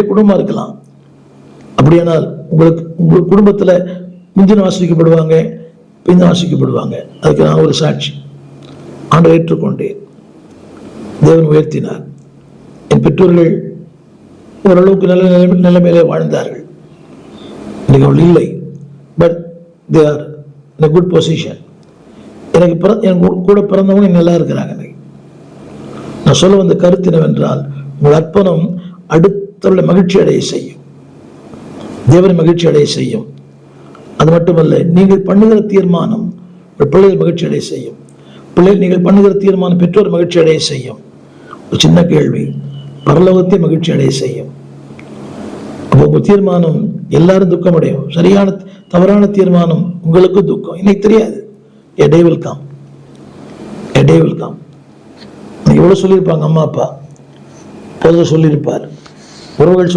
குடும்பம் இருக்கலாம். அப்படியானால் உங்கள் குடும்பத்தில் முந்தின ஆசிரிக்கப்படுவாங்க, பின்ன ஆசிரிக்கப்படுவாங்க. அதுக்கு நான் ஒரு சாட்சி. ஆண்டவரை ஏற்றுக்கொண்டேன், தேவன் உயர்த்தினார். என் பெற்றோர்கள் ஓரளவுக்கு நல்ல நிலைமையிலே வாழ்ந்தார்கள். இன்னைக்கு அவள் இல்லை, but they are in a good position. என் கூட பிறந்தவங்க நல்லா இருக்கிறாங்க. நான் சொல்ல வந்த கருத்து என்னவென்றால், உங்கள் அர்ப்பணம் அடுத்தவர்களை மகிழ்ச்சி அடைய செய்யும், தேவனை மகிழ்ச்சி அடைய செய்யும். அது மட்டுமல்ல, நீங்கள் பண்ணுகிற தீர்மானம் பிள்ளைகள் மகிழ்ச்சி அடைய செய்யும். நீங்கள் பண்ணுகிற தீர்மானம் பெற்றோர் மகிழ்ச்சி அடைய செய்யும். ஒரு சின்ன கேள்வி, பரலோகத்தை மகிழ்ச்சி அடைய செய்யும். அப்போ உங்கள் தீர்மானம் எல்லாரும் துக்கம் அடையும். சரியான தவறான தீர்மானம் உங்களுக்கும் துக்கம். இன்னைக்கு தெரியாது, a day will come, a day will come. எவ்வளவு சொல்லியிருப்பாங்க, அம்மா அப்பா சொல்லியிருப்பார், உறவுகள்